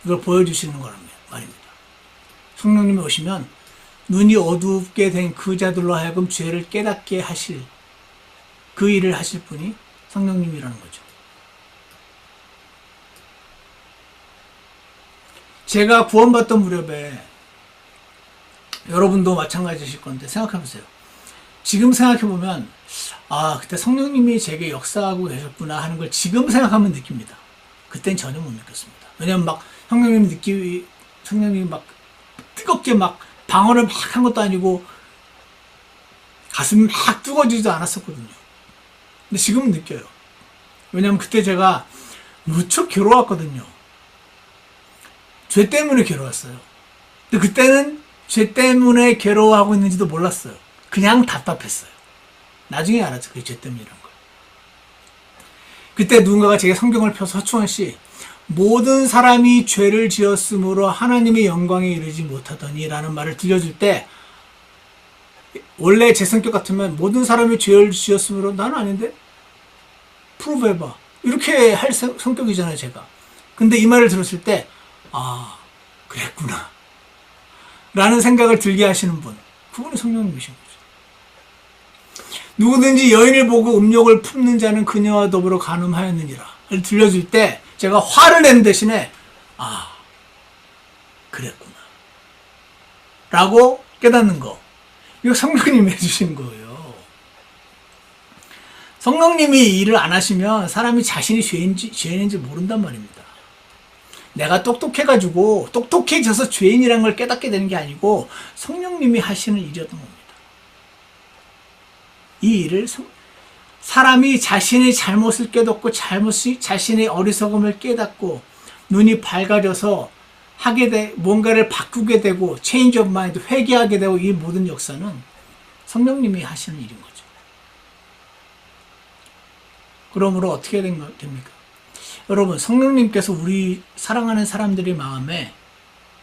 A: 이걸 보여주시는 거란 말입니다. 성령님이 오시면 눈이 어둡게 된 그 자들로 하여금 죄를 깨닫게 하실 그 일을 하실 분이 성령님이라는 거죠. 제가 구원받던 무렵에 여러분도 마찬가지실 건데 생각해보세요. 지금 생각해보면 그때 성령님이 제게 역사하고 계셨구나 하는 걸 지금 생각하면 느낍니다. 그땐 전혀 못 느꼈습니다. 왜냐면 막 성령님이 막 뜨겁게 막 방언을 막 한 것도 아니고 가슴이 막 뜨거워지지도 않았었거든요. 근데 지금은 느껴요. 왜냐면 그때 제가 무척 괴로웠거든요. 죄 때문에 괴로웠어요. 근데 그때는 죄 때문에 괴로워하고 있는지도 몰랐어요. 그냥 답답했어요. 나중에 알았죠. 그게 죄 때문이란 걸. 그때 누군가가 제게 성경을 펴서 서충환 씨, 모든 사람이 죄를 지었으므로 하나님의 영광에 이르지 못하더니 라는 말을 들려줄 때 원래 제 성격 같으면 모든 사람이 죄를 지었으므로 나는 아닌데? 프로브 해봐. 이렇게 할 성격이잖아요, 제가. 근데 이 말을 들었을 때 그랬구나 라는 생각을 들게 하시는 분, 그분이 성령님이신 거죠. 누구든지 여인을 보고 음욕을 품는 자는 그녀와 더불어 간음하였느니라 를 들려줄 때 제가 화를 내는 대신에 그랬구나 라고 깨닫는 거, 이거 성령님이 해주신 거예요. 성령님이 이 일을 안 하시면 사람이 자신이 죄인인지 모른단 말입니다. 내가 똑똑해져서 죄인이라는 걸 깨닫게 되는 게 아니고 성령님이 하시는 일이었던 겁니다. 이 일을 사람이 자신의 잘못을 깨닫고 자신의 어리석음을 깨닫고 눈이 밝아져서 뭔가를 바꾸게 되고 체인지 오브 마인드, 회개하게 되고, 이 모든 역사는 성령님이 하시는 일인 거죠. 그러므로 어떻게 됩니까? 여러분, 성령님께서 우리 사랑하는 사람들의 마음에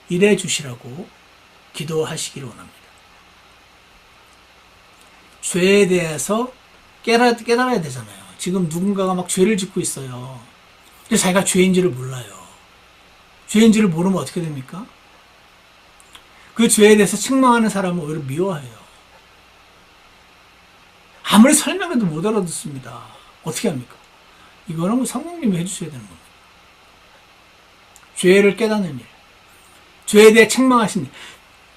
A: 일해 주시라고 기도하시기를 원합니다. 죄에 대해서 깨달아야 되잖아요. 지금 누군가가 막 죄를 짓고 있어요. 근데 자기가 죄인지를 몰라요. 죄인지를 모르면 어떻게 됩니까? 그 죄에 대해서 책망하는 사람은 오히려 미워해요. 아무리 설명해도 못 알아듣습니다. 어떻게 합니까? 이거는 성령님이 해주셔야 되는 겁니다. 죄를 깨닫는 일, 죄에 대해 책망하신 일.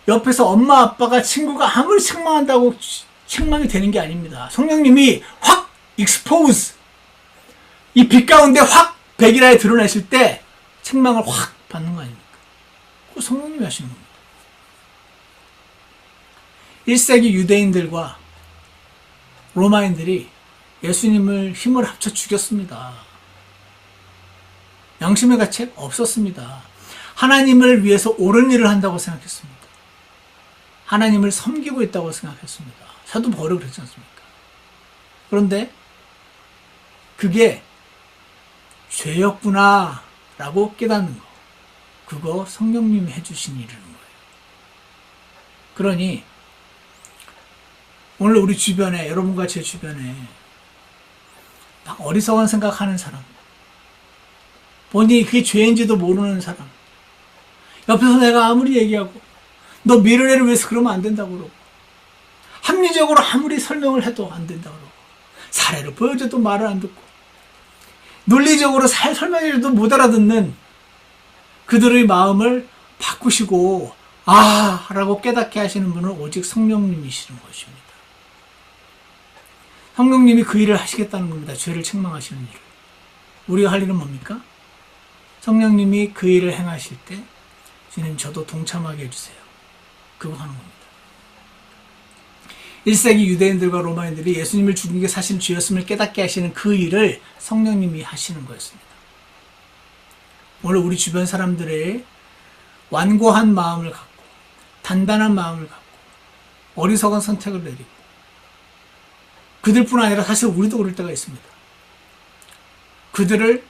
A: 옆에서 엄마 아빠가 친구가 아무리 책망한다고 책망이 되는 게 아닙니다. 성령님이 확 expose, 이 빛 가운데 확 백일하에 드러내실 때 책망을 확 받는 거 아닙니까? 그거 성령님이 하시는 겁니다. 1세기 유대인들과 로마인들이 예수님을 힘을 합쳐 죽였습니다. 양심의 가책 없었습니다. 하나님을 위해서 옳은 일을 한다고 생각했습니다. 하나님을 섬기고 있다고 생각했습니다. 사도 바울이 그랬지 않습니까? 그런데 그게 죄였구나 라고 깨닫는 거, 그거 성령님이 해주신 일이라는 거예요. 그러니 오늘 우리 주변에, 여러분과 제 주변에 막 어리석은 생각하는 사람, 본인이 그게 죄인지도 모르는 사람, 옆에서 내가 아무리 얘기하고 너 미르네를 위해서 그러면 안 된다고 그러고, 합리적으로 아무리 설명을 해도 안 된다고 그러고, 사례를 보여줘도 말을 안 듣고, 논리적으로 설명해줘도 못 알아듣는 그들의 마음을 바꾸시고 라고 깨닫게 하시는 분은 오직 성령님이시는 것입니다. 성령님이 그 일을 하시겠다는 겁니다. 죄를 책망하시는 일을. 우리가 할 일은 뭡니까? 성령님이 그 일을 행하실 때 주님, 저도 동참하게 해주세요. 그거 하는 겁니다. 1세기 유대인들과 로마인들이 예수님을 죽인 게 사실 죄였음을 깨닫게 하시는 그 일을 성령님이 하시는 거였습니다. 오늘 우리 주변 사람들의 완고한 마음을 갖고, 단단한 마음을 갖고, 어리석은 선택을 내리고, 그들뿐 아니라 사실 우리도 그럴 때가 있습니다. 그들을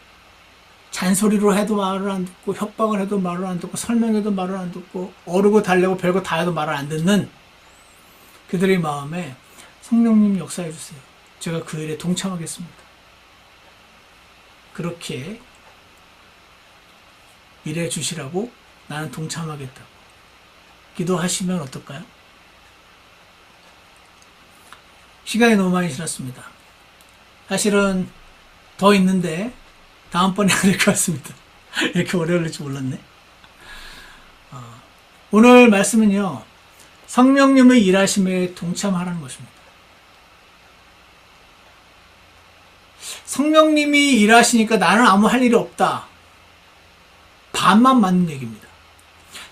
A: 잔소리로 해도 말을 안 듣고, 협박을 해도 말을 안 듣고, 설명해도 말을 안 듣고, 어르고 달래고 별거 다 해도 말을 안 듣는 그들의 마음에 성령님 역사해 주세요. 제가 그 일에 동참하겠습니다. 그렇게 일해 주시라고 나는 동참하겠다고 기도하시면 어떨까요? 시간이 너무 많이 지났습니다. 사실은 더 있는데 다음번에 해야 될 것 같습니다. 이렇게 오래 걸릴 줄 몰랐네. 오늘 말씀은요, 성령님의 일하심에 동참하라는 것입니다. 성령님이 일하시니까 나는 아무 할 일이 없다. 반만 맞는 얘기입니다.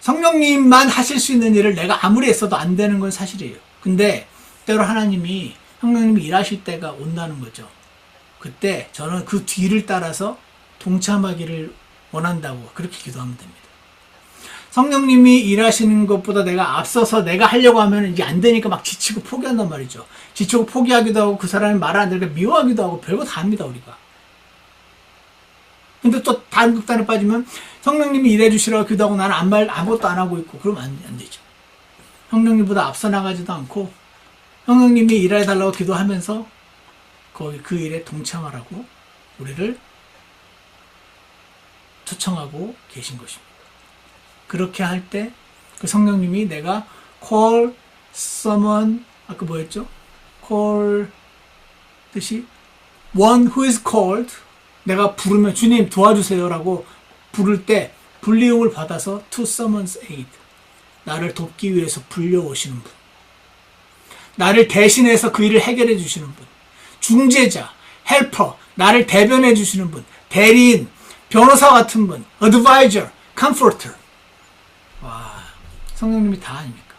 A: 성령님만 하실 수 있는 일을 내가 아무리 했어도 안 되는 건 사실이에요. 근데 때로 하나님이 성령님이 일하실 때가 온다는 거죠. 그때 저는 그 뒤를 따라서 동참하기를 원한다고 그렇게 기도하면 됩니다. 성령님이 일하시는 것보다 내가 앞서서 내가 하려고 하면 이게 안 되니까 막 지치고 포기한단 말이죠. 지치고 포기하기도 하고 그 사람이 말을 안 들으니까 미워하기도 하고 별거 다 합니다, 우리가. 근데 또 다른 극단에 빠지면 성령님이 일해 주시라고 기도하고 나는 아무것도 안 하고 있고 그러면 안 되죠. 성령님보다 앞서 나가지도 않고 성령님이 일해 달라고 기도하면서 거기 그 일에 동참하라고 우리를 초청하고 계신 것입니다. 그렇게 할 때 그 성령님이 내가 call someone, 아까 뭐였죠? call 뜻이 one who is called, 내가 부르면 주님 도와주세요라고 부를 때 불리움을 받아서 to someone's aid, 나를 돕기 위해서 불려오시는 분, 나를 대신해서 그 일을 해결해 주시는 분, 중재자, 헬퍼, 나를 대변해 주시는 분, 대리인, 변호사 같은 분, advisor, comforter. 와, 성령님이 다 아닙니까?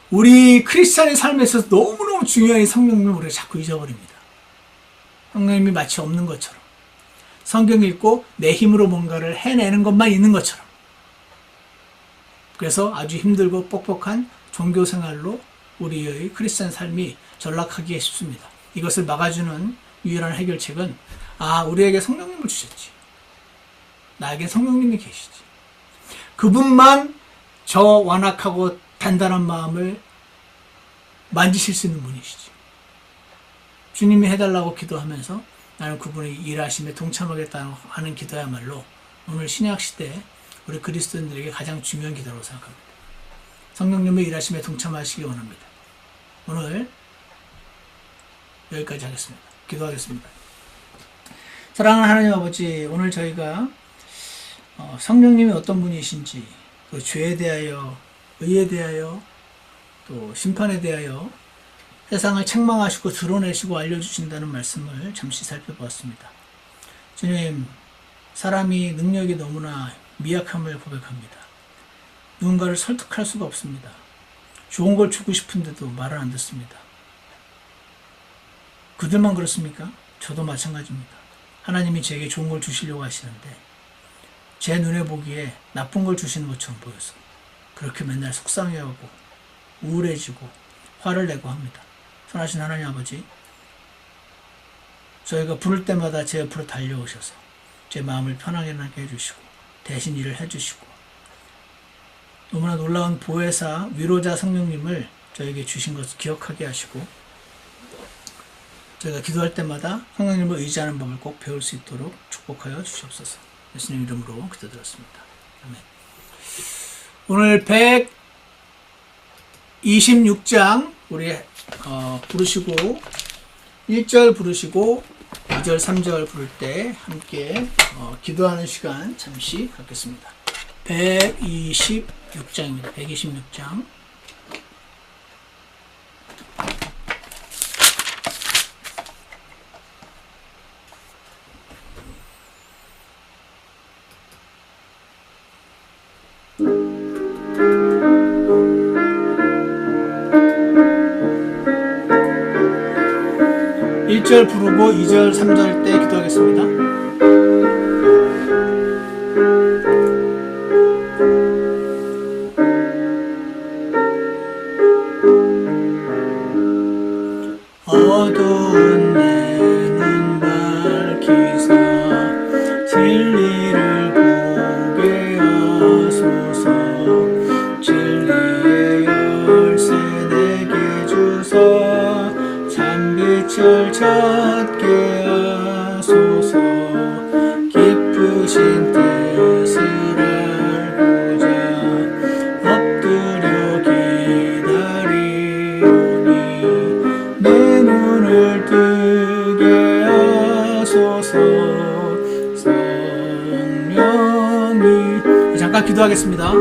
A: 우리 크리스찬의 삶에 있어서 너무너무 중요한 이 성령님을 우리가 자꾸 잊어버립니다. 성령님이 마치 없는 것처럼, 성경 읽고 내 힘으로 뭔가를 해내는 것만 있는 것처럼, 그래서 아주 힘들고 뻑뻑한 종교생활로 우리의 크리스찬 삶이 전락하기에 쉽습니다. 이것을 막아주는 유일한 해결책은 우리에게 성령님을 주셨지. 나에게 성령님이 계시지. 그분만 저 완악하고 단단한 마음을 만지실 수 있는 분이시지. 주님이 해달라고 기도하면서 나는 그분의 일하심에 동참하겠다는 하는 기도야말로 오늘 신약시대 우리 그리스도인들에게 가장 중요한 기도라고 생각합니다. 성령님의 일하심에 동참하시기 원합니다. 오늘 여기까지 하겠습니다. 기도하겠습니다. 사랑하는 하나님 아버지, 오늘 저희가 성령님이 어떤 분이신지, 또 죄에 대하여, 의에 대하여, 또 심판에 대하여 세상을 책망하시고 드러내시고 알려주신다는 말씀을 잠시 살펴보았습니다. 주님, 사람이 능력이 너무나 미약함을 고백합니다. 누군가를 설득할 수가 없습니다. 좋은 걸 주고 싶은데도 말을 안 듣습니다. 그들만 그렇습니까? 저도 마찬가지입니다. 하나님이 제게 좋은 걸 주시려고 하시는데 제 눈에 보기에 나쁜 걸 주시는 것처럼 보여서 그렇게 맨날 속상해하고 우울해지고 화를 내고 합니다. 선하신 하나님 아버지, 저희가 부를 때마다 제 옆으로 달려오셔서 제 마음을 편하게 하게 해주시고 대신 일을 해주시고 너무나 놀라운 보혜사 위로자 성령님을 저에게 주신 것을 기억하게 하시고 저희가 기도할 때마다 성령님을 의지하는 법을 꼭 배울 수 있도록 축복하여 주시옵소서. 예수님 이름으로 기도드렸습니다. 아멘. 오늘 126장 우리 부르시고 1절 부르시고 2절 3절 부를 때 함께 기도하는 시간 잠시 갖겠습니다. 126장입니다. 126장. 일 절 부르고 2절 3절 때 기도하겠습니다. 받게 하소서. 기쁘신 뜻을 알고자 엎드려 기다리오니 내 눈을 뜨게 하소서. 성령이 잠깐 기도하겠습니다.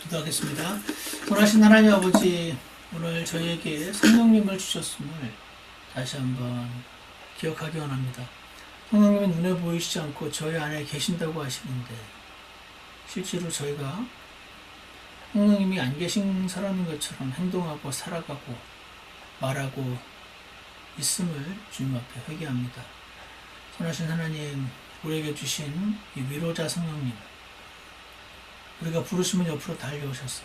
A: 기도하겠습니다. 선하신 하나님 아버지, 오늘 저희에게 성령님을 주셨음을 다시 한번 기억하기 원합니다. 성령님은 눈에 보이시지 않고 저희 안에 계신다고 하시는데 실제로 저희가 성령님이 안 계신 사람인 것처럼 행동하고 살아가고 말하고 있음을 주님 앞에 회개합니다. 선하신 하나님, 우리에게 주신 이 위로자 성령님, 우리가 부르시면 옆으로 달려오셔서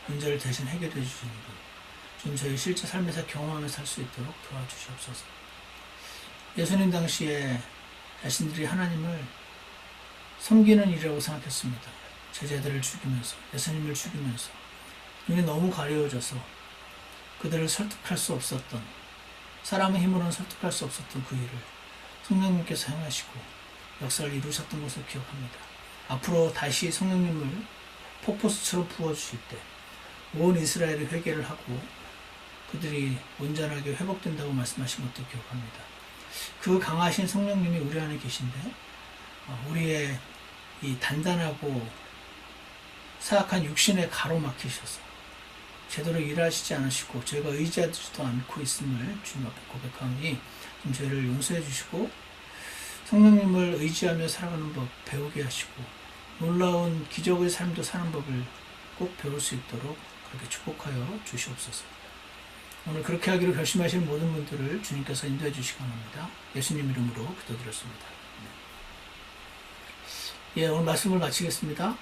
A: 문제를 대신 해결해 주시는 분, 좀 저희 실제 삶에서 경험하며 살 수 있도록 도와주시옵소서. 예수님 당시에 자신들이 하나님을 섬기는 일이라고 생각했습니다. 제자들을 죽이면서, 예수님을 죽이면서 눈이 너무 가려워져서 그들을 설득할 수 없었던, 사람의 힘으로는 설득할 수 없었던 그 일을 성령님께서 행하시고 역사를 이루셨던 것을 기억합니다. 앞으로 다시 성령님을 폭포수처럼 부어주실 때 온 이스라엘이 회개를 하고 그들이 온전하게 회복된다고 말씀하신 것도 기억합니다. 그 강하신 성령님이 우리 안에 계신데 우리의 이 단단하고 사악한 육신에 가로막히셔서 제대로 일하시지 않으시고 저희가 의지하지도 않고 있음을 주님 앞에 고백하니 좀 저희를 용서해 주시고 성령님을 의지하며 살아가는 법 배우게 하시고 놀라운 기적의 삶도 사는 법을 꼭 배울 수 있도록 그렇게 축복하여 주시옵소서. 오늘 그렇게 하기로 결심하신 모든 분들을 주님께서 인도해 주시기 바랍니다. 예수님 이름으로 기도드렸습니다. 예, 오늘 말씀을 마치겠습니다.